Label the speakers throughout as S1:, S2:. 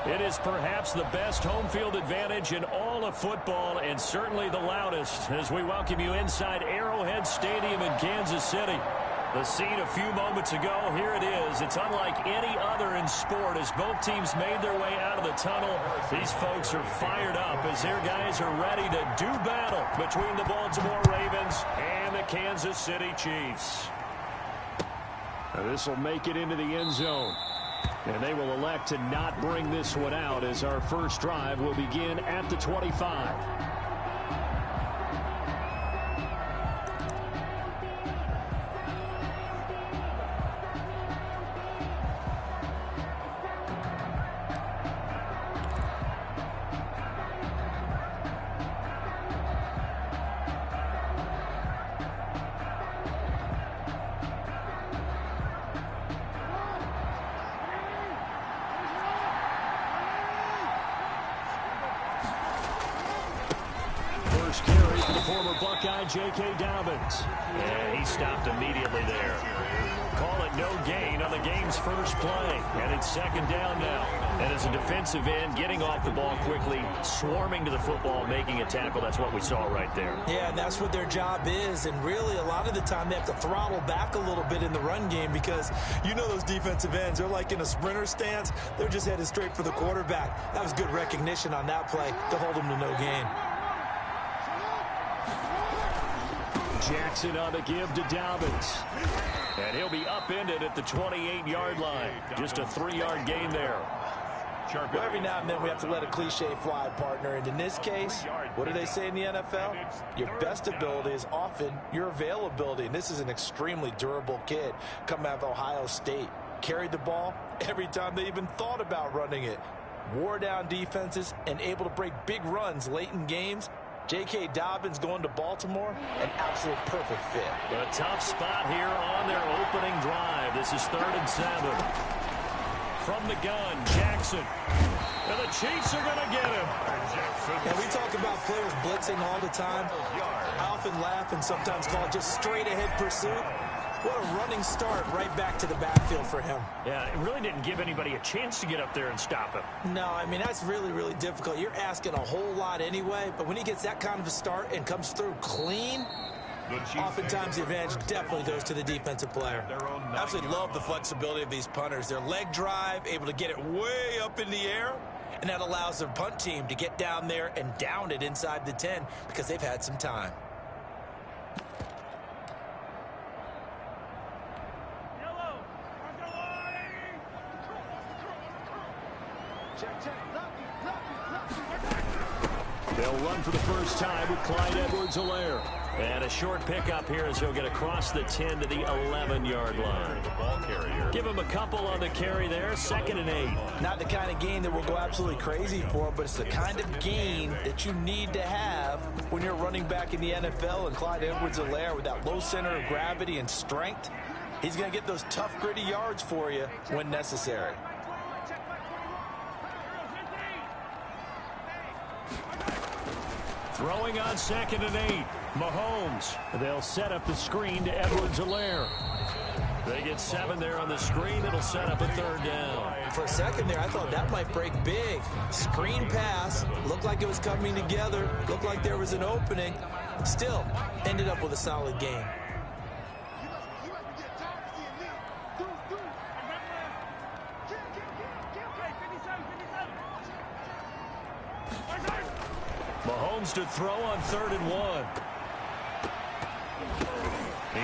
S1: It is perhaps the best home field advantage in all of football, and certainly the loudest, as we welcome you inside Arrowhead Stadium in Kansas City. The scene a few moments ago, here it is. It's unlike any other in sport as both teams made their way out of the tunnel. These folks are fired up as their guys are ready to do battle between the Baltimore Ravens and the Kansas City Chiefs. This will make it into the end zone. And they will elect to not bring this one out as our first drive will begin at the 25. Carry for the former Buckeye, J.K. Dobbins. And he stopped immediately there. Call it no gain on the game's first play. And it's second down now. And as a defensive end, getting off the ball quickly, swarming to the football, making a tackle, that's what we saw right there.
S2: Yeah, and that's what their job is. And really, a lot of the time, they have to throttle back a little bit in the run game because you know those defensive ends, they're like in a sprinter stance. They're just headed straight for the quarterback. That was good recognition on that play to hold them to no gain.
S1: Jackson on the give to Dobbins. And he'll be upended at the 28-yard line. Just a 3-yard gain there.
S2: Well, every now and then we have to let a cliche fly, partner. And in this case, what do they say in the NFL? Your best ability is often your availability. And this is an extremely durable kid coming out of Ohio State. Carried the ball every time they even thought about running it. Wore down defenses and able to break big runs late in games. J.K. Dobbins going to Baltimore, an absolute perfect fit.
S1: A tough spot here on their opening drive. This is 3rd and 7. From the gun, Jackson. And the Chiefs are going to get him.
S2: And we talk about players blitzing all the time. I often laugh and sometimes call it just straight-ahead pursuit. What a running start right back to the backfield for him.
S1: Yeah, it really didn't give anybody a chance to get up there and stop him.
S2: No, I mean, that's really, really difficult. You're asking a whole lot anyway, but when he gets that kind of a start and comes through clean, oftentimes the advantage definitely goes to the defensive player. I absolutely love the flexibility of these punters. Their leg drive, able to get it way up in the air, and that allows their punt team to get down there and down it inside the 10 because they've had some time.
S1: They'll run for the first time with Clyde Edwards-Helaire. And a short pickup here as he'll get across the 10 to the 11-yard line. Give him a couple on the carry there, 2nd and 8.
S2: Not the kind of gain that we'll go absolutely crazy for, but it's the kind of gain that you need to have when you're running back in the NFL. And Clyde Edwards-Helaire, with that low center of gravity and strength, he's going to get those tough, gritty yards for you when necessary.
S1: Throwing on 2nd and 8. Mahomes. They'll set up the screen to Edwards-Helaire. They get 7 there on the screen. It'll set up a 3rd down.
S2: For a second there, I thought that might break big. Screen pass. Looked like it was coming together. Looked like there was an opening. Still, ended up with a solid gain.
S1: Mahomes to throw on 3rd and 1.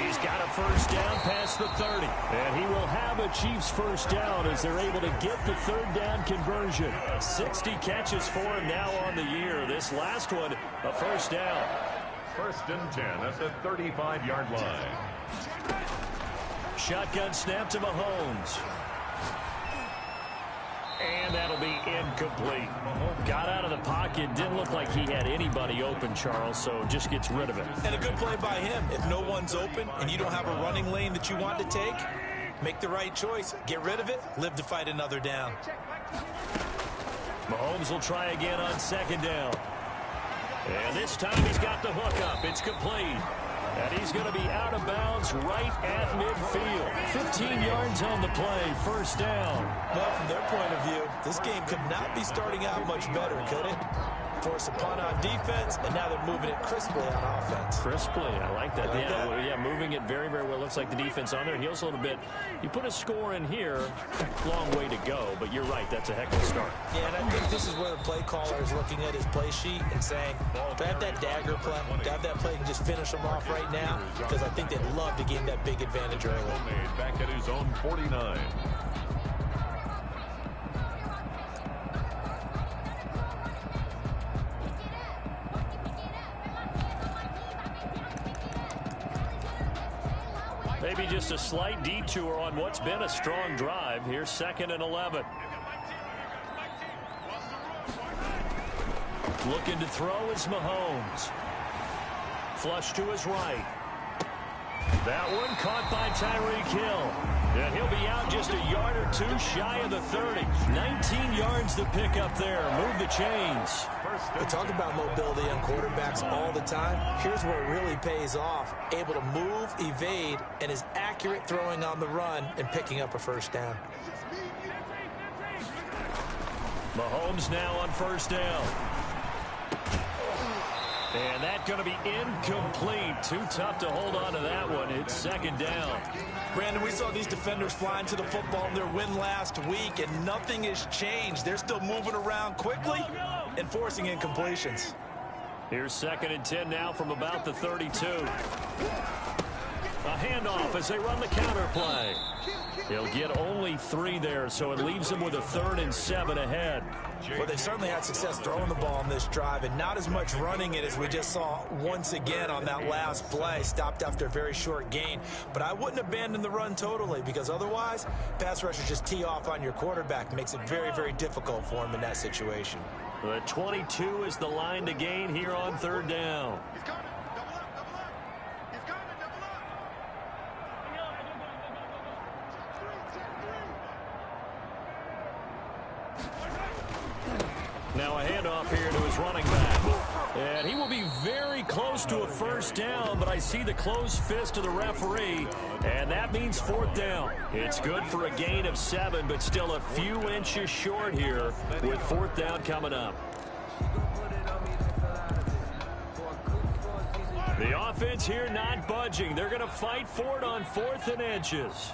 S1: He's got a first down past the 30. And he will have a Chiefs first down as they're able to get the 3rd down conversion. 60 catches for him now on the year. This last one, a first down.
S3: 1st and 10 at the 35-yard line.
S1: Shotgun snap to Mahomes. And that'll be incomplete. Got out of the pocket. Didn't look like he had anybody open, Charles, so just gets rid of it.
S2: And a good play by him. If no one's open and you don't have a running lane that you want to take, make the right choice. Get rid of it. Live to fight another down.
S1: Mahomes will try again on 2nd down. And this time he's got the hook up. It's complete. And he's going to be out of bounds right at midfield. 15 yards on the play, first down.
S2: Well, from their point of view, this game could not be starting out much better, could it? Force a punt on defense, and now they're moving it crisply on offense.
S1: Crisply, I like that. Yeah, moving it very, very well. Looks like the defense on there heals a little bit. You put a score in here, long way to go, but you're right, that's a heck of a start.
S2: Yeah, and I think this is where the play caller is looking at his play sheet and saying, do I have that dagger play? Do I have that play and just finish them off right now? Because I think they'd love to gain that big advantage early.
S3: Back at his own 49.
S1: Maybe just a slight detour on what's been a strong drive. Here's 2nd and 11. Looking to throw is Mahomes. Flush to his right. That one caught by Tyreek Hill. And he'll be out just a yard or two shy of the 30. 19 yards to pick up there. Move the chains.
S2: We talk about mobility on quarterbacks all the time. Here's where it really pays off. Able to move, evade, and is accurate throwing on the run and picking up a first down.
S1: Mahomes now on first down. And that's going to be incomplete. Too tough to hold on to that one. It's 2nd down.
S2: Brandon, we saw these defenders flying to the football in their win last week, and nothing has changed. They're still moving around quickly and forcing incompletions.
S1: Here's 2nd and 10 now from about the 32. A handoff as they run the counter play. He'll get only 3 there, so it leaves him with a 3rd and 7 ahead.
S2: Well, they've certainly had success throwing the ball on this drive, and not as much running it as we just saw once again on that last play. Stopped after a very short gain. But I wouldn't abandon the run totally, because otherwise, pass rushers just tee off on your quarterback. Makes it very, very difficult for him in that situation.
S1: The 22 is the line to gain here on 3rd down. Now a handoff here to his running back. And he will be very close to a first down, but I see the closed fist of the referee, and that means 4th down. It's good for a gain of 7, but still a few inches short here with 4th down coming up. The offense here not budging. They're going to fight for it on 4th and inches.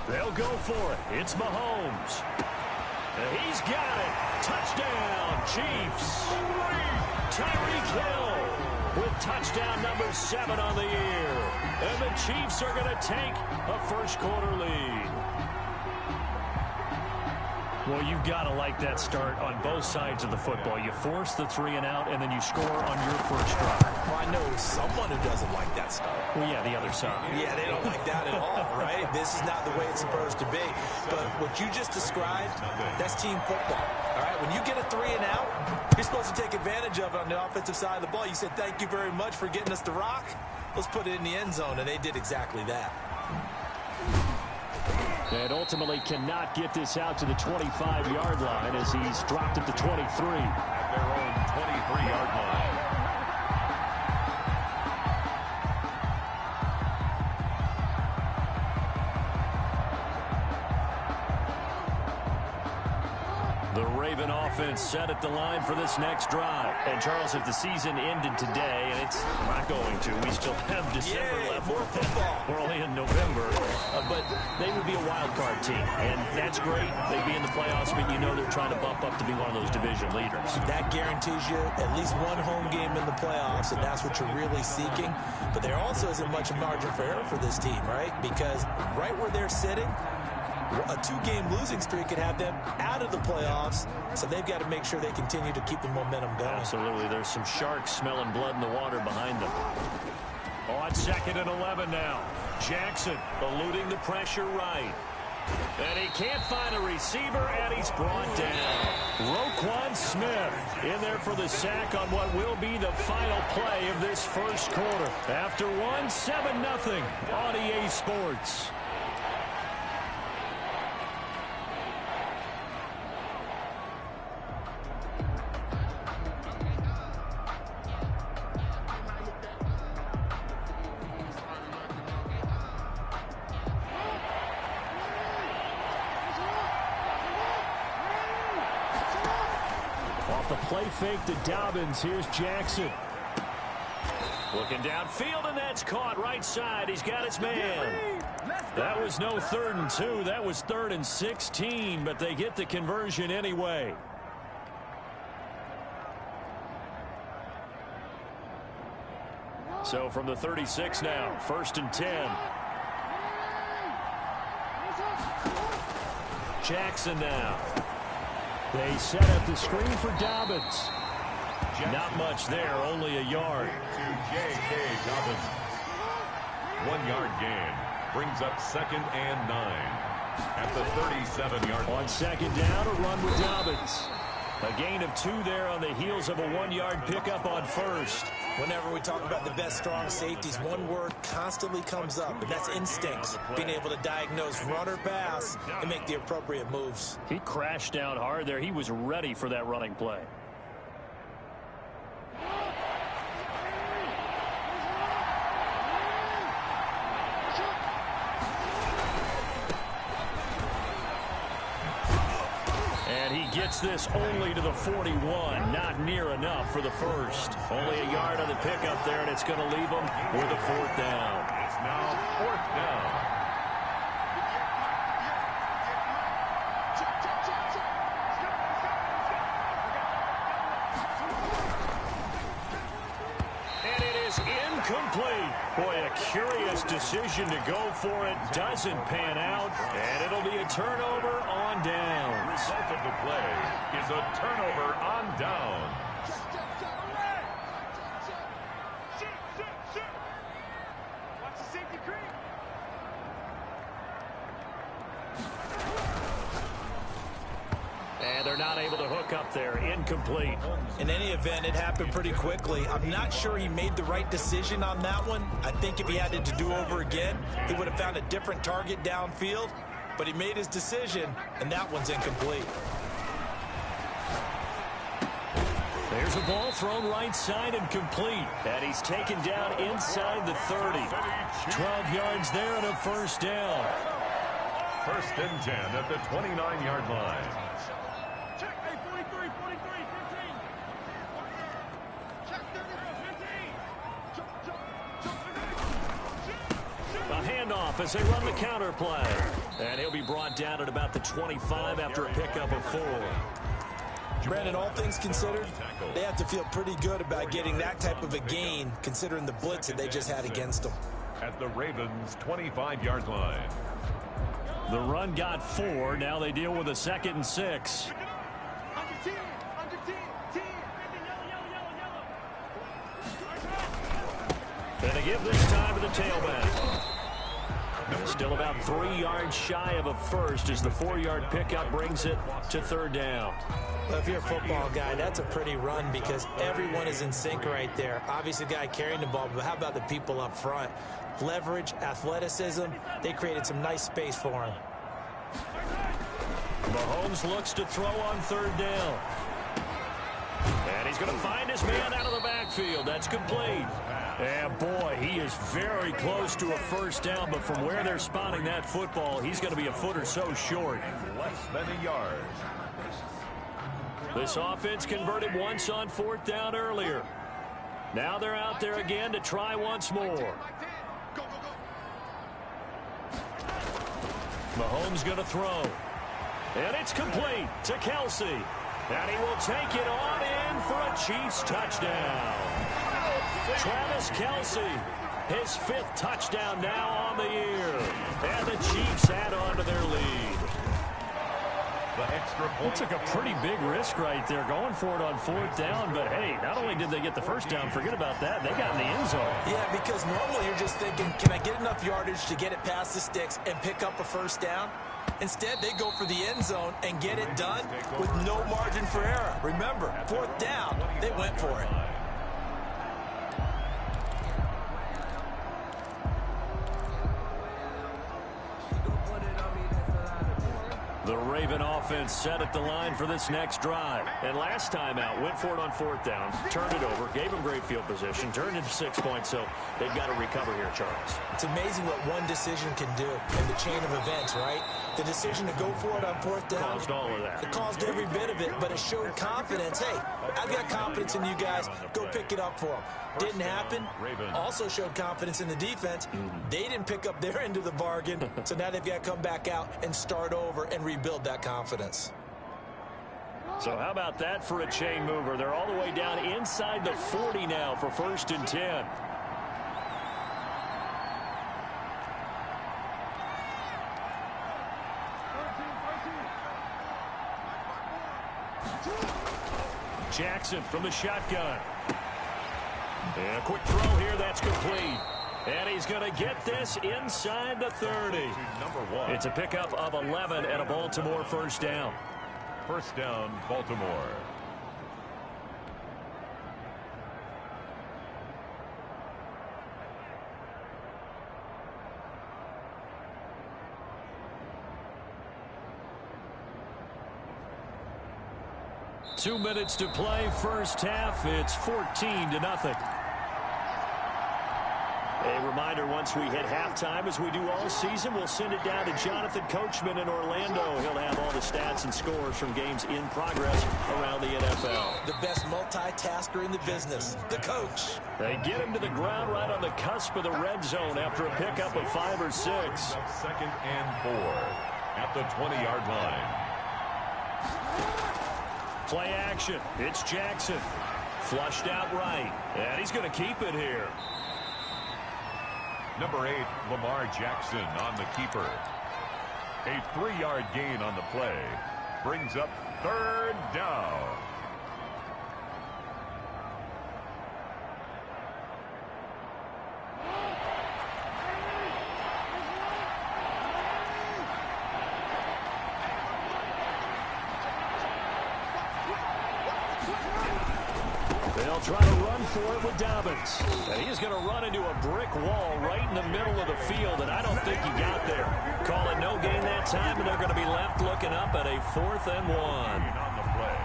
S1: They'll go for it. It's Mahomes. And he's got it. Touchdown, Chiefs. Tyreek Hill with touchdown number 7 on the year. And the Chiefs are going to take a first quarter lead. Well, you've got to like that start on both sides of the football. You force the 3 and out, and then you score on your first drive.
S2: Well, I know someone who doesn't like that start.
S1: Well, yeah, the other side.
S2: Yeah, they don't like that at all, right? This is not the way it's supposed to be. But what you just described, that's team football. All right, when you get a 3 and out, you're supposed to take advantage of it on the offensive side of the ball. You said, thank you very much for getting us the rock. Let's put it in the end zone, and they did exactly that.
S1: And ultimately cannot get this out to the 25-yard line as he's dropped it to 23.
S3: At their own 23-yard line.
S1: The Raven offense set at the line for this next drive. And, Charles, if the season ended today, and it's not going to, we still have December left.
S2: More football.
S1: We're only in November. But they would be a wild card team. And that's great. They'd be in the playoffs, but you know they're trying to bump up to be one of those division leaders.
S2: That guarantees you at least one home game in the playoffs, and that's what you're really seeking. But there also isn't much margin for error for this team, right? Because right where they're sitting, a 2-game losing streak could have them out of the playoffs, so they've got to make sure they continue to keep the momentum going.
S1: Absolutely. There's some sharks smelling blood in the water behind them. On 2nd and 11 now. Jackson eluding the pressure right. And he can't find a receiver, and he's brought down. Roquan Smith in there for the sack on what will be the final play of this first quarter. After one, 7-0 on EA Sports. Off the play fake to Dobbins, here's Jackson. Looking downfield, and that's caught right side. He's got his man. That was no 3rd and 2. That was 3rd and 16, but they get the conversion anyway. So from the 36 now, 1st and 10. Jackson now. They set up the screen for Dobbins. Not much there, only a yard.
S3: To J.K. Dobbins. 1 yard gain. Brings up 2nd and 9. At the 37-yard line.
S1: On 2nd down, a run with Dobbins. A gain of 2 there on the heels of a 1-yard pickup on 1st.
S2: Whenever we talk about the best strong safeties, one word constantly comes up, and that's instincts. Being able to diagnose run or pass and make the appropriate moves.
S1: He crashed down hard there. He was ready for that running play. Gets this only to the 41. Not near enough for the first. Only a yard on the pickup there, and it's going to leave them with a 4th down.
S3: It's now 4th down.
S1: And it is incomplete. Boy, a curious decision to go for it. Doesn't pan out, and it'll be a turnover on down.
S3: The result of the play is a turnover on down.
S4: Watch the safety creep.
S1: And they're not able to hook up there. Incomplete.
S2: In any event, it happened pretty quickly. I'm not sure he made the right decision on that one. I think if he had it to do over again, he would have found a different target downfield. But he made his decision, and that one's incomplete.
S1: There's a ball thrown right side and complete. And he's taken down inside the 30. 12 yards there and a 1st down.
S3: 1st and 10 at the 29-yard line.
S4: Check, hey, 43, 43, 15. Check, 15.
S1: A handoff as they run the counter play. And he'll be brought down at about the 25 after a pickup of 4.
S2: Brandon, all things considered, they have to feel pretty good about getting that type of a gain, considering the blitz that they just had against them.
S3: At the Ravens' 25-yard line.
S1: The run got 4. Now they deal with a 2nd and 6.
S4: Under 10, under 10, 10. Yellow.
S1: And they give this time to the tailback. Still about 3 yards shy of a first as the 4-yard pickup brings it to 3rd down.
S2: Well, if you're a football guy, that's a pretty run because everyone is in sync right there. Obviously, the guy carrying the ball, but how about the people up front? Leverage, athleticism, they created some nice space for him.
S1: Mahomes looks to throw on 3rd down. And he's going to find his man out of the backfield. That's complete. And boy, he is very close to a 1st down, but from where they're spotting that football, he's going to be a foot or so short.
S3: Less than a yard.
S1: This offense converted once on 4th down earlier. Now they're out there again to try once more. Mahomes going to throw. And it's complete to Kelce. And he will take it on in for a Chiefs touchdown. Travis Kelce, his 5th touchdown now on the year. And the Chiefs add on to their lead.
S3: The extra point.
S1: It took a pretty big risk right there going for it on 4th down. But, hey, not only did they get the 1st down, forget about that, they got in the end zone.
S2: Yeah, because normally you're just thinking, can I get enough yardage to get it past the sticks and pick up a 1st down? Instead, they go for the end zone and get it done with no margin for error. Remember, 4th down, they went for it.
S1: The Raven offense set at the line for this next drive. And last time out, went for it on 4th down, turned it over, gave them great field position, turned into 6 points, so they've got to recover here, Charles.
S2: It's amazing what one decision can do in the chain of events, right? The decision to go for it on 4th down.
S1: Caused all of that.
S2: It caused every bit of it, but it showed confidence. Hey, I've got confidence in you guys. Go pick it up for them. Didn't happen. Also showed confidence in the defense. They didn't pick up their end of the bargain, so now they've got to come back out and start over and rebuild that confidence.
S1: So how about that for a chain mover? They're all the way down inside the 40 now for 1st and 10. Jackson from the shotgun. And a quick throw here, that's complete. And he's going to get this inside the 30. It's a pickup of 11 and a Baltimore 1st down.
S3: 1st down, Baltimore.
S1: Two minutes to play, 1st half. It's 14-0. A reminder, once we hit halftime, as we do all season, we'll send it down to Jonathan Coachman in Orlando. He'll have all the stats and scores from games in progress around the NFL.
S2: The best multitasker in the business, the coach.
S1: They get him to the ground right on the cusp of the red zone after a pickup of 5 or 6.
S3: 2nd and 4 at the 20-yard line.
S1: Play action. It's Jackson. Flushed out right. And he's going to keep it here.
S3: Number 8, Lamar Jackson on the keeper. A 3-yard gain on the play. Brings up 3rd down.
S1: They'll try to run for it with Dobbins. And he is going to run into a brick wall right in the middle of the field, and I don't think he got there. Call it no gain that time, and they're going to be left looking up at a 4th and 1.
S3: On the play.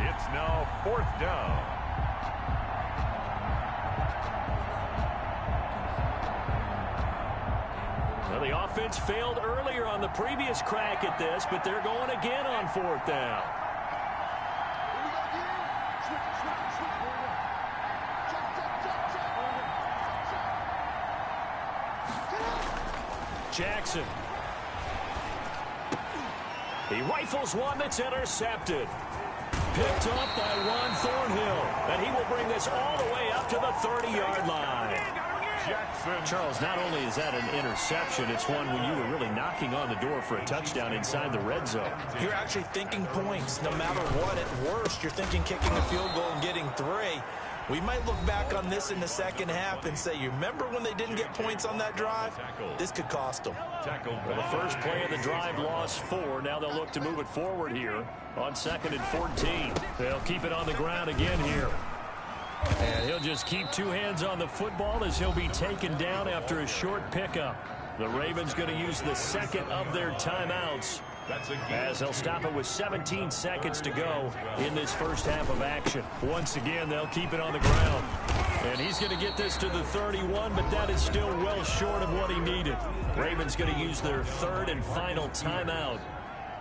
S3: It's now 4th down.
S1: Well, the offense failed earlier on the previous crack at this, but they're going again on 4th down. Jackson. He rifles one that's intercepted. Picked up by Juan Thornhill. And he will bring this all the way up to the 30-yard line.
S3: Jackson.
S1: Charles, not only is that an interception, it's one when you were really knocking on the door for a touchdown inside the red zone.
S2: You're actually thinking points. No matter what, at worst, you're thinking kicking a field goal and getting 3. We might look back on this in the 2nd half and say, you remember when they didn't get points on that drive? This could cost them.
S1: Well, the first play of the drive lost 4. Now they'll look to move it forward here on 2nd and 14. They'll keep it on the ground again here. And he'll just keep 2 hands on the football as he'll be taken down after a short pickup. The Ravens going to use the 2nd of their timeouts as they'll stop it with 17 seconds to go in this first half of action. Once again, they'll keep it on the ground. And he's going to get this to the 31, but that is still well short of what he needed. Ravens going to use their 3rd and final timeout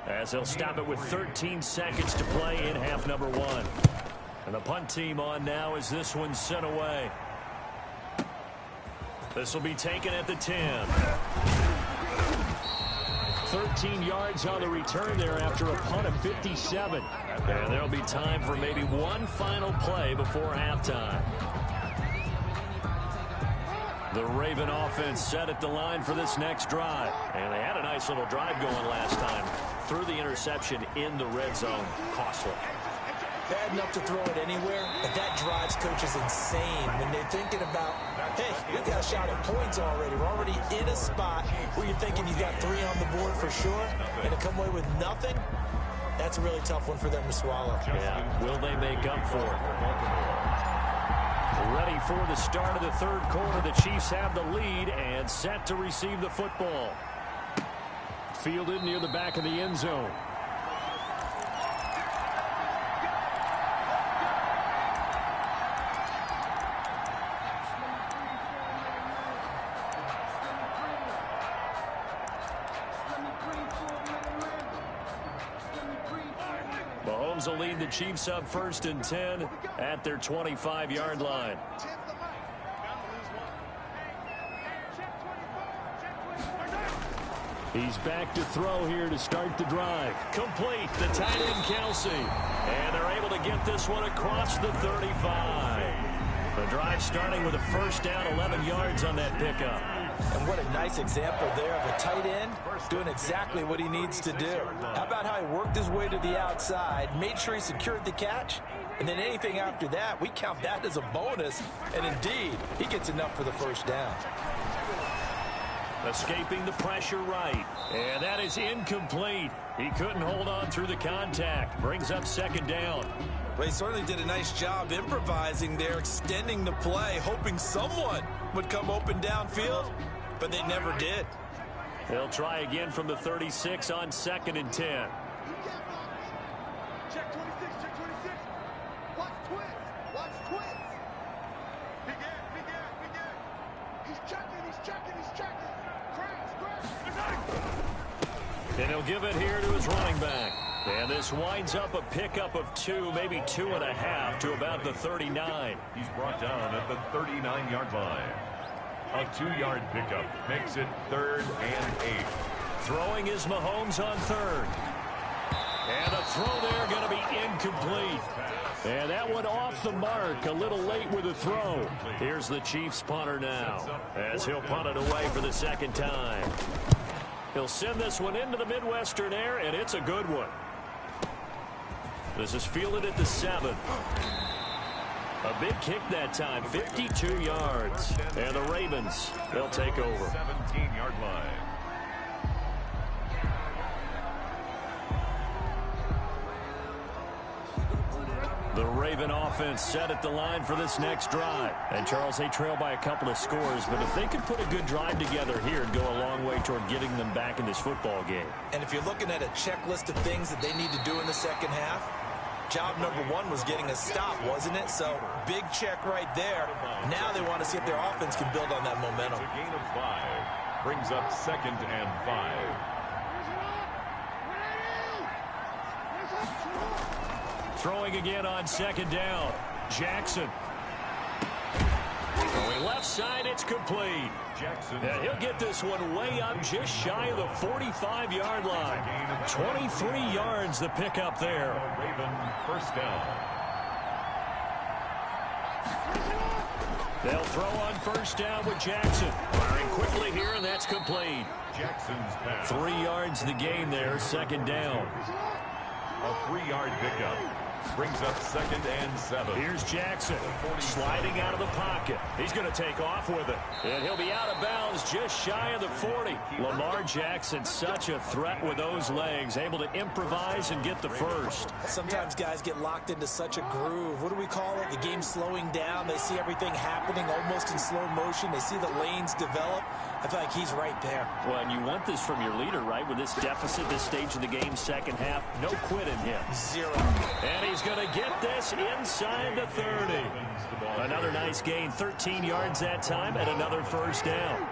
S1: as they'll stop it with 13 seconds to play in half number 1. And the punt team on now as this one's sent away. This will be taken at the 10. 13 yards on the return there after a punt of 57. And there'll be time for maybe one final play before halftime. The Raven offense set at the line for this next drive. And they had a nice little drive going last time. Threw the interception in the red zone. Costly.
S2: Bad enough to throw it anywhere, but that drives coaches insane when they're thinking about, hey, we got a shot at points already. We're already in a spot where you're thinking you got 3 on the board for sure, and to come away with nothing, that's a really tough one for them to swallow.
S1: Yeah, will they make up for it? Ready for the start of the 3rd quarter. The Chiefs have the lead and set to receive the football. Fielded near the back of the end zone. Mahomes will lead the Chiefs up 1st and 10 at their 25-yard line. He's back to throw here to start the drive. Complete, the tight end Kelsey. And they're able to get this one across the 35. The drive starting with a 1st down, 11 yards on that pickup.
S2: And what a nice example there of a tight end doing exactly what he needs to do. How about how he worked his way to the outside, made sure he secured the catch, and then anything after that, we count that as a bonus. And indeed, he gets enough for the 1st down.
S1: Escaping the pressure right. And that is incomplete. He couldn't hold on through the contact. Brings up 2nd down.
S2: Well, he certainly did a nice job improvising there, extending the play, hoping someone would come open downfield, but they never did.
S1: They'll try again from the 36 on 2nd and 10.
S4: Check 26, check 26. Watch twins, watch twins. Big air, big air, big air. He's checking, he's checking, he's checking.
S1: And he'll give it here to his running back. And this winds up a pickup of 2, maybe 2.5 to about the 39.
S3: He's brought down at the 39-yard line. A 2-yard pickup makes it 3rd and 8.
S1: Throwing is Mahomes on 3rd. And a throw there going to be incomplete. And that one off the mark, a little late with the throw. Here's the Chiefs punter now, as he'll punt it away for the 2nd time. He'll send this one into the Midwestern air, and it's a good one. This is fielded at the 7. A big kick that time, 52 yards. And the Ravens, they'll take over.
S3: 17-yard line.
S1: The Raven offense set at the line for this next drive. And, Charles, they trail by a couple of scores, but if they could put a good drive together here, it'd go a long way toward getting them back in this football game.
S2: And if you're looking at a checklist of things that they need to do in the 2nd half, job number 1 was getting a stop, wasn't it? So, big check right there. Now they want to see if their offense can build on that momentum.
S3: A gain of 5 brings up 2nd and 5.
S1: Throwing again on 2nd down. Jackson. Going left side, it's complete.
S3: Jackson.
S1: And he'll get this one way up just shy of the 45-yard line. 23 yards the pickup there.
S3: Raven 1st down.
S1: They'll throw on 1st down with Jackson. Firing quickly here, and that's complete.
S3: Jackson's pass.
S1: 3 yards the gain there, 2nd down.
S3: A 3-yard pickup brings up 2nd and 7.
S1: Here's Jackson sliding out of the pocket. He's going to take off with it. And he'll be out of bounds just shy of the 40. Lamar Jackson, such a threat with those legs, able to improvise and get the 1st.
S2: Sometimes guys get locked into such a groove. What do we call it? The game slowing down. They see everything happening almost in slow motion. They see the lanes develop. I feel like he's right there.
S1: Well, and you want this from your leader, right? With this deficit, this stage of the game, 2nd half, no quit in him.
S2: 0.
S1: And he's going to get this inside the 30. Another nice gain, 13 yards that time, and another 1st down.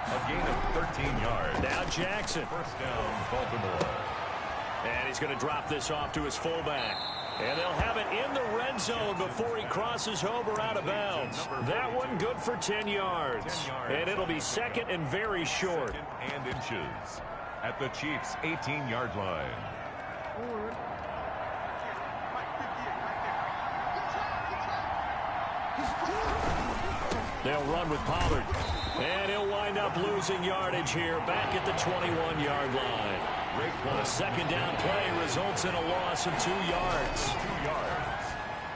S3: A gain of 13 yards.
S1: Now Jackson.
S3: 1st down, Baltimore.
S1: And he's going to drop this off to his fullback. And they'll have it in the red zone before he crosses over out of bounds. That one good for 10 yards. And it'll be 2nd and very short.
S3: 2nd and inches at the Chiefs' 18-yard line.
S1: They'll run with Pollard. And he'll wind up losing yardage here back at the 21-yard line. A 2nd down play results in a loss of 2 yards.
S3: 2 yards.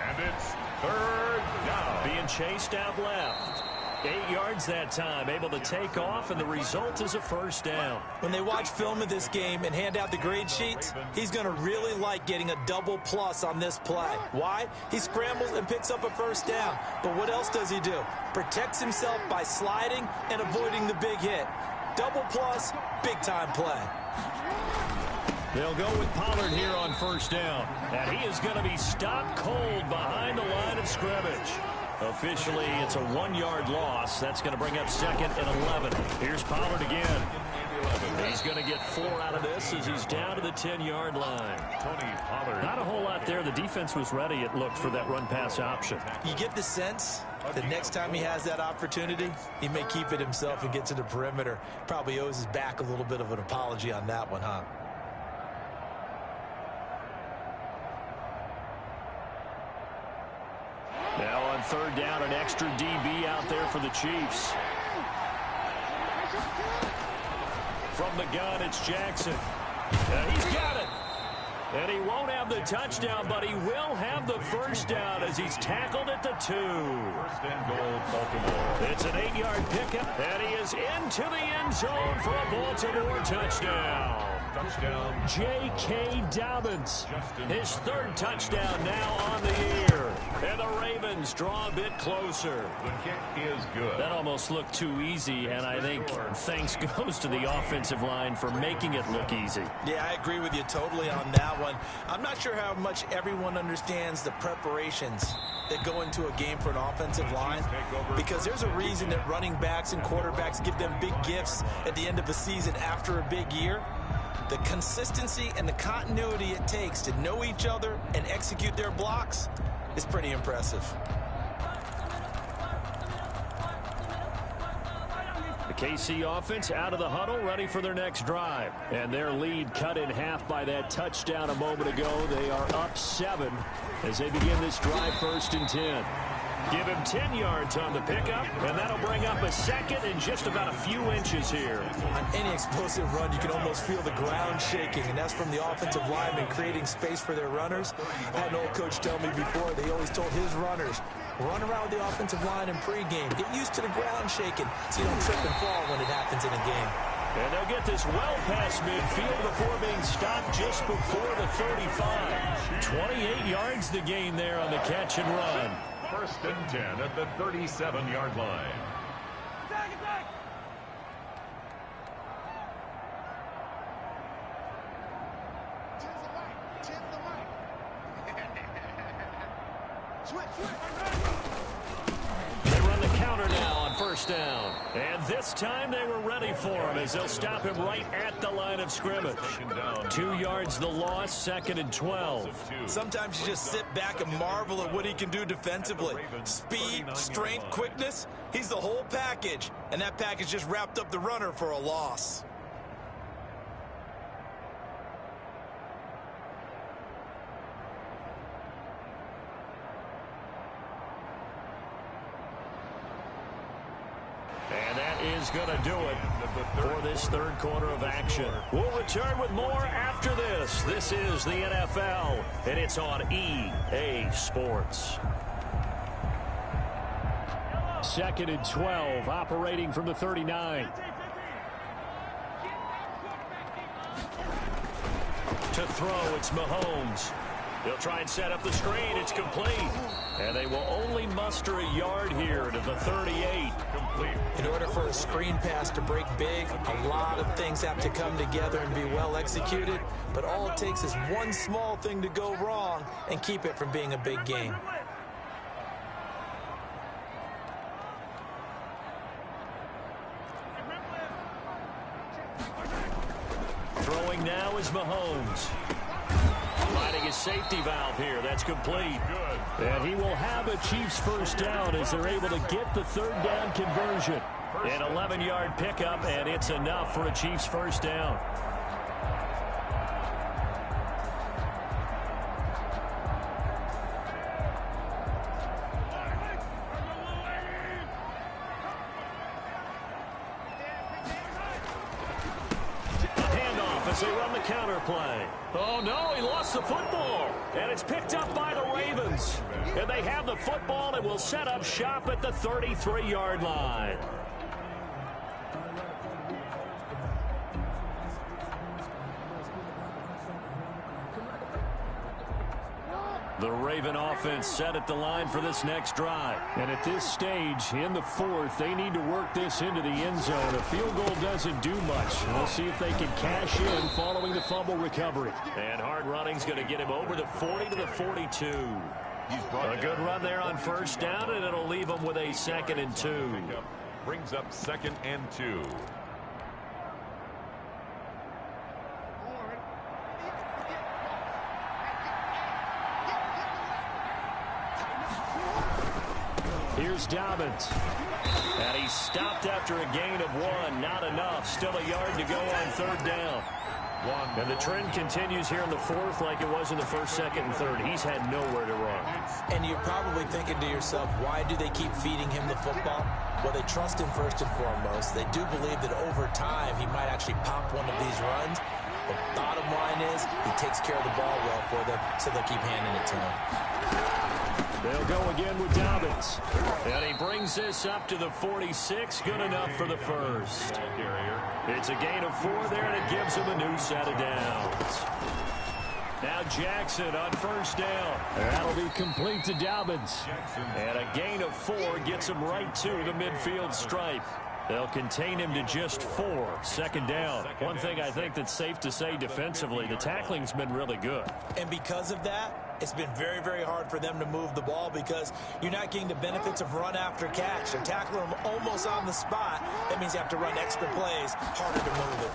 S3: And it's 3rd down.
S1: Being chased out left. 8 yards that time, able to take off, and the result is a 1st down.
S2: When they watch film of this game and hand out the grade sheets, he's going to really like getting a double plus on this play. Why? He scrambles and picks up a 1st down. But what else does he do? Protects himself by sliding and avoiding the big hit. Double plus, big-time play.
S1: They'll go with Pollard here on 1st down. And he is going to be stopped cold behind the line of scrimmage. Officially, it's a 1-yard loss. That's going to bring up 2nd and 11. Here's Pollard again. He's going to get 4 out of this as he's down to the 10-yard line.
S3: Tony Pollard.
S1: Not a whole lot there. The defense was ready, it looked, for that run-pass option.
S2: You get the sense that next time he has that opportunity, he may keep it himself and get to the perimeter. Probably owes his back a little bit of an apology on that one, huh?
S1: Now on 3rd down, an extra DB out there for the Chiefs. From the gun, it's Jackson. And he's got it. And he won't have the touchdown, but he will have the first down as he's tackled at the 2.
S3: 1st and goal, Baltimore.
S1: It's an 8-yard pickup, and he is into the end zone for a Baltimore touchdown.
S3: Touchdown.
S1: J.K. Dobbins, his 3rd touchdown now on the year. And the Ravens draw a bit closer.
S3: The kick is good.
S1: That almost looked too easy, and I think thanks goes to the offensive line for making it look easy.
S2: Yeah, I agree with you totally on that one. I'm not sure how much everyone understands the preparations that go into a game for an offensive line, because there's a reason that running backs and quarterbacks give them big gifts at the end of a season after a big year. The consistency and the continuity it takes to know each other and execute their blocks is pretty impressive.
S1: The KC offense out of the huddle, ready for their next drive. And their lead cut in half by that touchdown a moment ago. They are up 7 as they begin this drive, 1st and 10. Give him 10 yards on the pickup, and that'll bring up a 2nd and just about a few inches here.
S2: On any explosive run, you can almost feel the ground shaking, and that's from the offensive linemen creating space for their runners. I had an old coach tell me before, they always told his runners, run around the offensive line in pregame. Get used to the ground shaking so you don't trip and fall when it happens in a game.
S1: And they'll get this well past midfield before being stopped just before the 35. 28 yards the gain there on the catch and run.
S3: 1st and 10 at the 37-yard line.
S1: They run the counter now on 1st down. And this time they were ready for him as they'll stop him right at the line of scrimmage. 2 yards the loss, 2nd and 12.
S2: Sometimes you just sit back and marvel at what he can do defensively. Speed, strength, quickness, he's the whole package. And that package just wrapped up the runner for a loss.
S1: And that is going to do it for this 3rd quarter of action. We'll return with more after this. This is the NFL, and it's on EA Sports. 2nd and 12, operating from the 39. To throw, it's Mahomes. They'll try and set up the screen. It's complete. And they will only muster a yard here to the 38.
S3: Complete.
S2: In order for a screen pass to break big, a lot of things have to come together and be well executed. But all it takes is one small thing to go wrong and keep it from being a big game.
S1: Throwing now is Mahomes. Finding his safety valve here. That's complete.
S3: Good.
S1: And he will have a Chiefs first down as they're able to get the 3rd down conversion. An 11-yard pickup, and it's enough for a Chiefs first down. As they run the counter play. Oh, no, he lost the football. And it's picked up by the Ravens. And they have the football and will set up shop at the 33-yard line. The Raven offense set at the line for this next drive. And at this stage, in the 4th, they need to work this into the end zone. A field goal doesn't do much. We'll see if they can cash in following the fumble recovery. And hard running's going to get him over the 40 to the 42. A good run there on 1st down, and it'll leave him with a 2nd and 2.
S3: Brings up 2nd and 2.
S1: Here's Dobbins. And he's stopped after a gain of 1. Not enough. Still a yard to go on third down. And the trend continues here in the fourth like it was in the first, second, and third. He's had nowhere to run.
S2: And you're probably thinking to yourself, why do they keep feeding him the football? Well, they trust him first and foremost. They do believe that over time he might actually pop one of these runs. But bottom line is he takes care of the ball well for them, so they'll keep handing it to him.
S1: They'll go again with Dobbins. And he brings this up to the 46. Good enough for the first. It's a gain of 4 there, and it gives him a new set of downs. Now Jackson on first down. That'll be complete to Dobbins. And a gain of 4 gets him right to the midfield stripe. They'll contain him to just 4. Second down. One thing I think that's safe to say defensively, the tackling's been really good.
S2: And because of that, it's been very, very hard for them to move the ball because you're not getting the benefits of run after catch. They're tackling him almost on the spot. That means you have to run extra plays, harder to move it.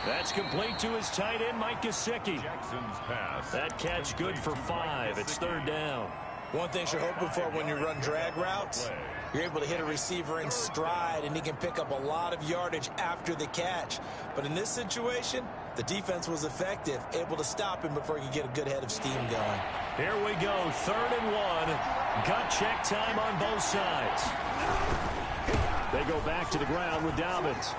S1: That's complete to his tight end, Mike Gesicki.
S3: Jackson's pass.
S1: That catch good for 5. It's third down.
S2: One thing you're hoping for when you run drag routes, you're able to hit a receiver in stride, and he can pick up a lot of yardage after the catch. But in this situation, the defense was effective, able to stop him before he could get a good head of steam going.
S1: Here we go, 3rd and 1. Gut check time on both sides. They go back to the ground with Dobbins.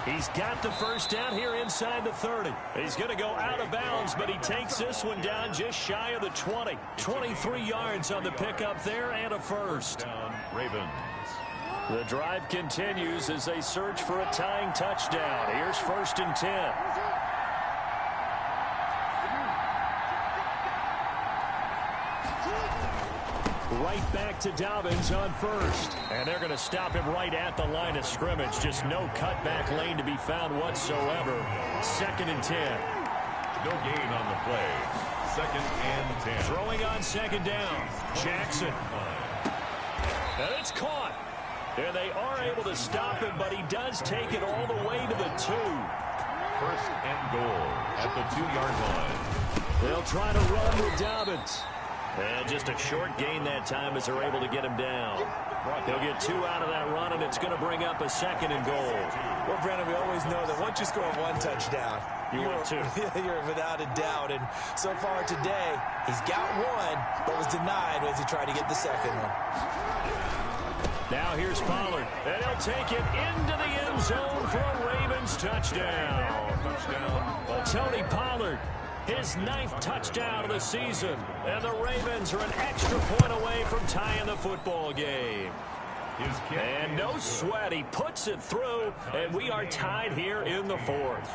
S1: He's got the first down here inside the 30. He's going to go out of bounds, but he takes this one down just shy of the 20. 23 yards on the pickup there and a first.
S3: Ravens.
S1: The drive continues as they search for a tying touchdown. Here's 1st and 10. Right back to Dobbins on first. And they're going to stop him right at the line of scrimmage. Just no cutback lane to be found whatsoever. 2nd and 10.
S3: No gain on the play. 2nd and 10.
S1: Throwing on 2nd down. Jackson. And it's caught. And they are able to stop him, but he does take it all the way to the 2.
S3: 1st and goal at the 2-yard line.
S1: They'll try to run with Dobbins. And just a short gain that time as they're able to get him down. He'll get 2 out of that run, and it's going to bring up a 2nd and goal.
S2: Well, Brandon, we always know that once you score 1 touchdown,
S1: you're
S2: without a doubt. And so far today, he's got 1, but was denied as he tried to get the 2nd one.
S1: Now here's Pollard, and he'll take it into the end zone for a Ravens touchdown. Tony Pollard, his 9th touchdown of the season, and the Ravens are an extra point away from tying the football game. And no sweat, he puts it through, and we are tied here in the 4th.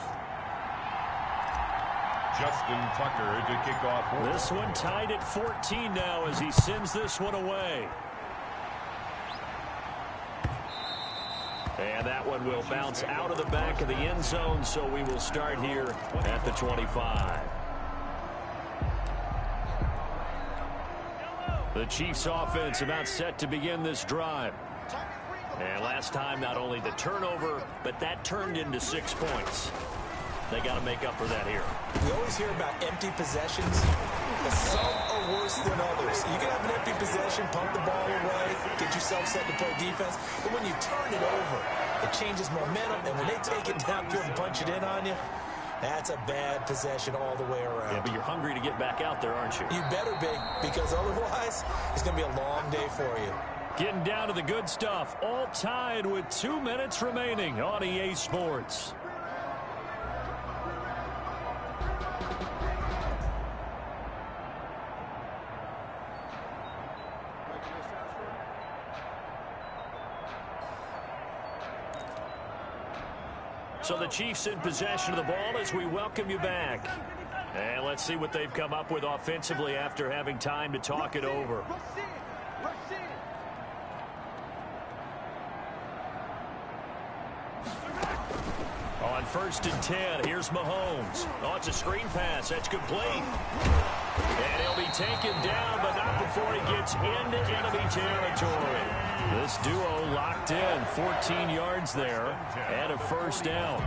S3: Justin Tucker to kick off.
S1: This one tied at 14 now as he sends this one away. And that one will bounce out of the back of the end zone, so we will start here at the 25. The Chiefs offense about set to begin this drive. And last time, not only the turnover, but that turned into 6 points. They got to make up for that here.
S2: We always hear about empty possessions, but some are worse than others. You can have an empty possession, pump the ball away, get yourself set to play defense, but when you turn it over, it changes momentum, and when they take it downfield and punch it in on you, that's a bad possession all the way around.
S1: Yeah, but you're hungry to get back out there, aren't you?
S2: You better be, because otherwise, it's going to be a long day for you.
S1: Getting down to the good stuff, all tied with 2 minutes remaining on EA Sports. So the Chiefs in possession of the ball as we welcome you back. And let's see what they've come up with offensively after having time to talk it over. On 1st and 10, here's Mahomes. Oh, it's a screen pass. That's complete. And he'll be taken down, but not before he gets into enemy territory. This duo locked in, 14 yards there, and a first down.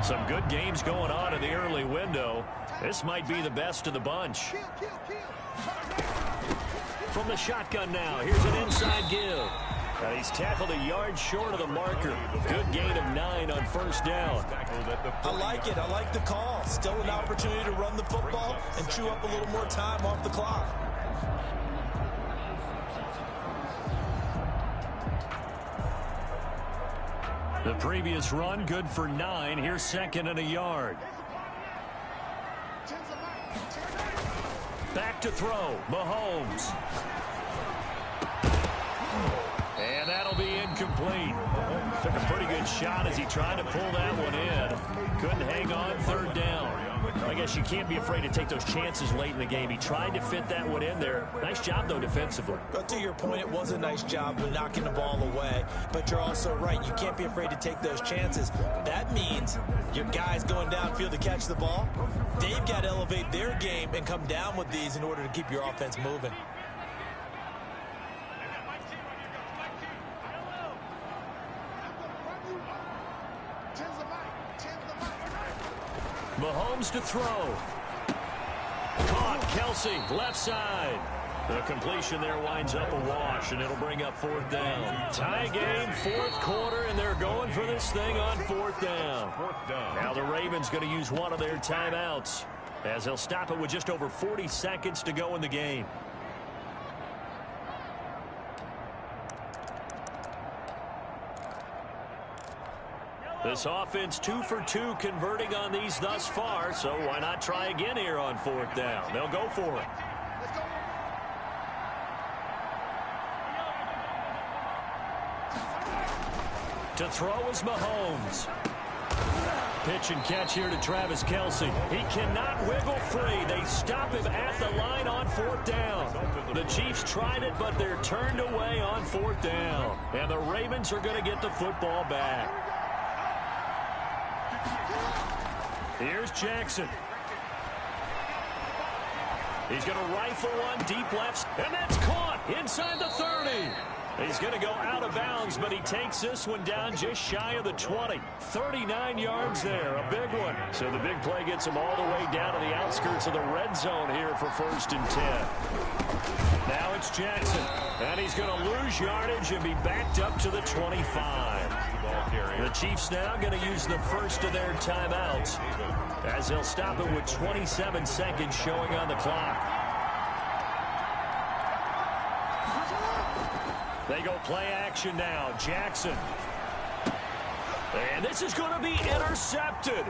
S1: Some good games going on in the early window. This might be the best of the bunch. From the shotgun now, here's an inside give. He's tackled a yard short of the marker. Good gain of 9 on first down.
S2: I like it. I like the call. Still an opportunity to run the football and chew up a little more time off the clock.
S1: The previous run, good for 9. Here's second and a yard. Back to throw. Mahomes. And that'll be incomplete. Took a pretty good shot as he tried to pull that one in. Couldn't hang on, third down. I guess you can't be afraid to take those chances late in the game. He tried to fit that one in there. Nice job, though, defensively.
S2: But to your point, it was a nice job of knocking the ball away. But you're also right. You can't be afraid to take those chances. That means your guys going downfield to catch the ball, they've got to elevate their game and come down with these in order to keep your offense moving.
S1: Mahomes to throw. Caught. Kelsey, left side. The completion there winds up a wash, and it'll bring up fourth down. Tie game, fourth quarter, and they're going for this thing on fourth down. Now the Ravens going to use one of their timeouts, as they'll stop it with just over 40 seconds to go in the game. This offense 2 for 2 converting on these thus far, so why not try again here on fourth down? They'll go for it. To throw is Mahomes. Pitch and catch here to Travis Kelsey. He cannot wiggle free. They stop him at the line on fourth down. The Chiefs tried it, but they're turned away on fourth down. And the Ravens are going to get the football back. Here's Jackson. He's going to rifle one deep left, and that's caught inside the 30. He's going to go out of bounds, but he takes this one down just shy of the 20. 39 yards there, a big one. So the big play gets him all the way down to the outskirts of the red zone here for 1st and 10. Now it's Jackson, and he's going to lose yardage and be backed up to the 25. The Chiefs now going to use the first of their timeouts, as they'll stop it with 27 seconds showing on the clock. They go play action now. Jackson. And this is going to be intercepted.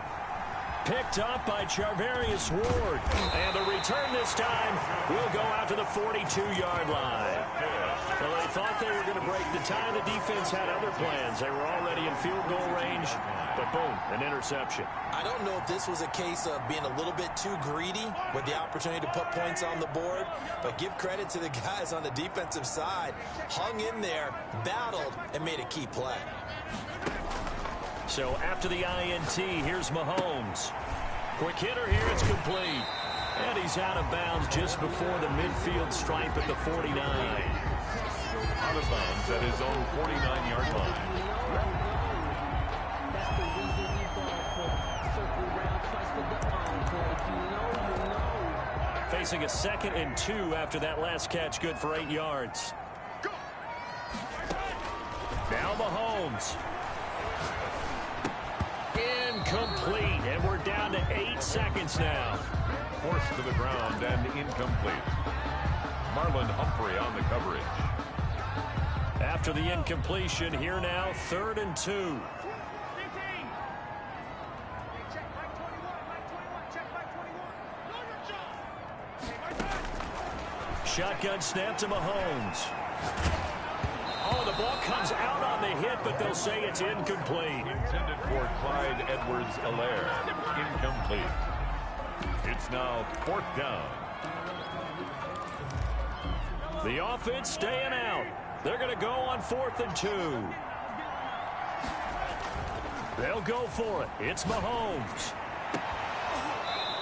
S1: Picked up by Charvarius Ward. And the return this time will go out to the 42-yard line. Well, they thought they were going to break the tie. The defense had other plans. They were already in field goal range. But boom, an interception.
S2: I don't know if this was a case of being a little bit too greedy with the opportunity to put points on the board, but give credit to the guys on the defensive side. Hung in there, battled, and made a key play.
S1: So after the INT, here's Mahomes. Quick hitter here, it's complete. And he's out of bounds just before the midfield stripe at the 49.
S3: Out of bounds at his own 49-yard line.
S1: Facing a 2nd and 2 after that last catch, good for 8 yards. Now Mahomes. Incomplete, and we're down to 8 seconds now.
S3: Forced to the ground and incomplete. Marlon Humphrey on the coverage.
S1: After the incompletion, here now, 3rd and 2. Shotgun snap to Mahomes. Oh, the ball comes out on the hit, but they'll say it's incomplete.
S3: Intended for Clyde Edwards-Helaire. Incomplete. It's now 4th down.
S1: The offense staying out. They're going to go on 4th and 2. They'll go for it. It's Mahomes.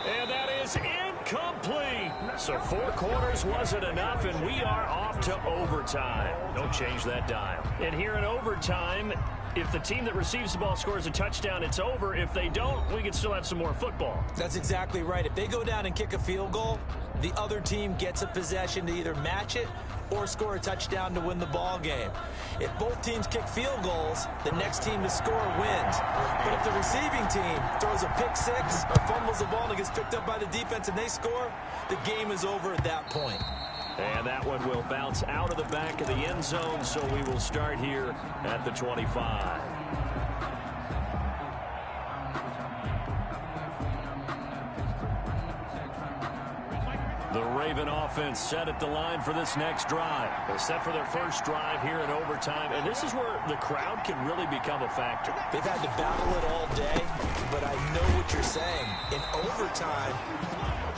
S1: And that is incomplete. So 4 quarters wasn't enough, and we are off to overtime. Don't change that dial. And here in overtime, if the team that receives the ball scores a touchdown, it's over. If they don't, we can still have some more football.
S2: That's exactly right. If they go down and kick a field goal, the other team gets a possession to either match it or score a touchdown to win the ball game. If both teams kick field goals, the next team to score wins. But if the receiving team throws a pick six or fumbles the ball and it gets picked up by the defense and they score, the game is over at that point.
S1: And that one will bounce out of the back of the end zone, so we will start here at the 25. The Raven offense set at the line for this next drive. They're set for their first drive here in overtime, and this is where the crowd can really become a factor.
S2: They've had to battle it all day, but I know what you're saying. In overtime,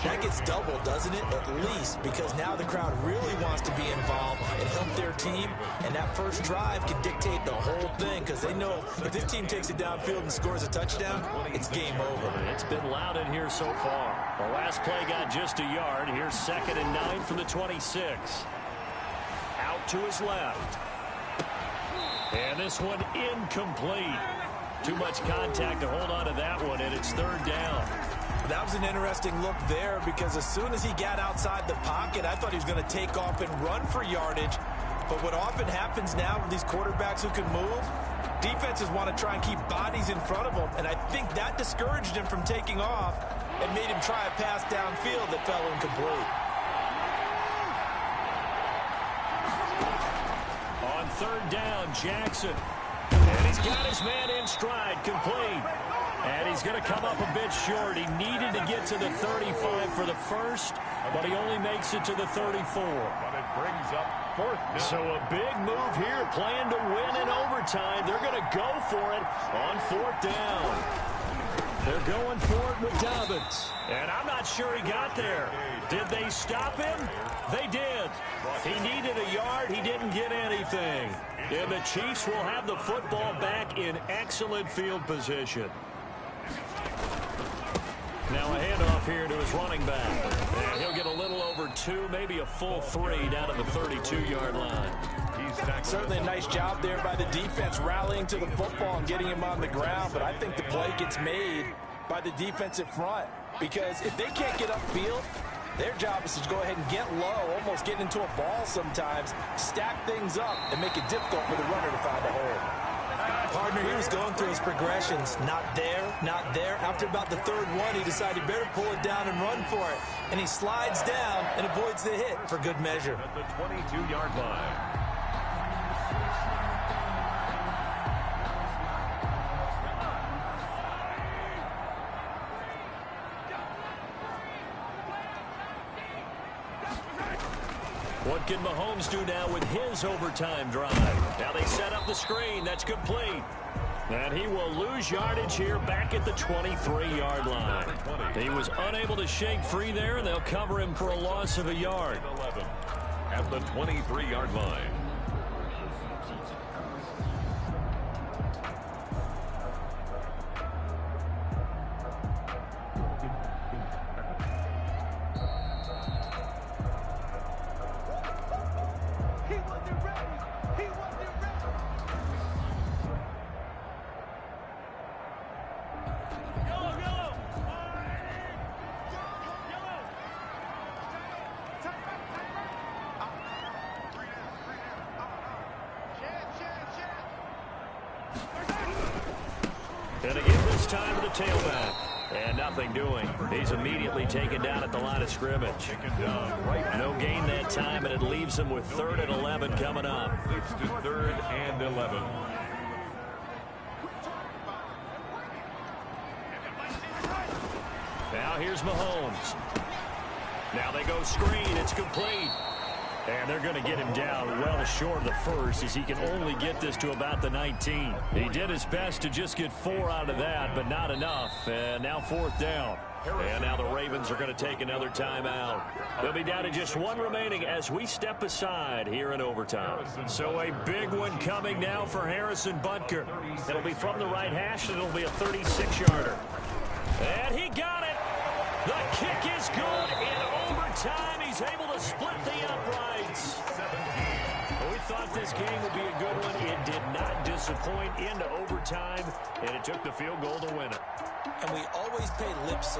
S2: that gets doubled, doesn't it? At least, because now the crowd really wants to be involved and help their team, and that first drive can dictate the whole thing, because they know if this team takes it downfield and scores a touchdown, it's game over.
S1: It's been loud in here so far. The last play got just a yard. Here's 2nd and 9 from the 26. Out to his left. And this one incomplete. Too much contact to hold on to that one, and it's 3rd down.
S2: That was an interesting look there, because as soon as he got outside the pocket, I thought he was going to take off and run for yardage. But what often happens now with these quarterbacks who can move, defenses want to try and keep bodies in front of them, and I think that discouraged him from taking off and made him try a pass downfield that fell incomplete.
S1: On 3rd down, Jackson. And he's got his man in stride, complete. And he's going to come up a bit short. He needed to get to the 35 for the first, but he only makes it to the 34.
S3: But it brings up 4th down.
S1: So a big move here, playing to win in overtime. They're going to go for it on 4th down. They're going for it with Dobbins. And I'm not sure he got there. Did they stop him? They did. He needed a yard. He didn't get anything. And the Chiefs will have the football back in excellent field position. Now a handoff here to his running back. And he'll get a little over 2, maybe a full 3 down to the 32-yard line.
S2: Certainly a nice job there by the defense rallying to the football and getting him on the ground, but I think the play gets made by the defensive front, because if they can't get upfield, their job is to go ahead and get low, almost get into a ball sometimes, stack things up, and make it difficult for the runner to find a hole. Partner, he was going through his progressions. Not there, not there. After about the 3rd one, he decided he better pull it down and run for it. And he slides down and avoids the hit for good measure.
S3: At the 22-yard line.
S1: What can Mahomes do now with his overtime drive? Now they set up the screen. That's complete. And he will lose yardage here back at the 23-yard line. He was unable to shake free there, and they'll cover him for a loss of a yard.
S3: 11 at the 23-yard line.
S1: And again this time to the tailback. And nothing doing. He's immediately taken down at the line of scrimmage. No gain that time, and it leaves him with 3rd and 11 coming up.
S3: It's to 3rd and 11.
S1: Now here's Mahomes. Now they go screen. It's complete. And they're going to get him down well short of the first, as he can only get this to about the 19. He did his best to just get 4 out of that, but not enough. And now 4th down. And now the Ravens are going to take another timeout. They'll be down to just 1 remaining as we step aside here in overtime. So a big one coming now for Harrison Butker. It'll be from the right hash, and it'll be a 36-yarder. And he got it. The kick is good in overtime. He's able to split the uprights. We thought this game would be a good one. It did not force a point into overtime, and it took the field goal to win it.
S2: And we always pay lip service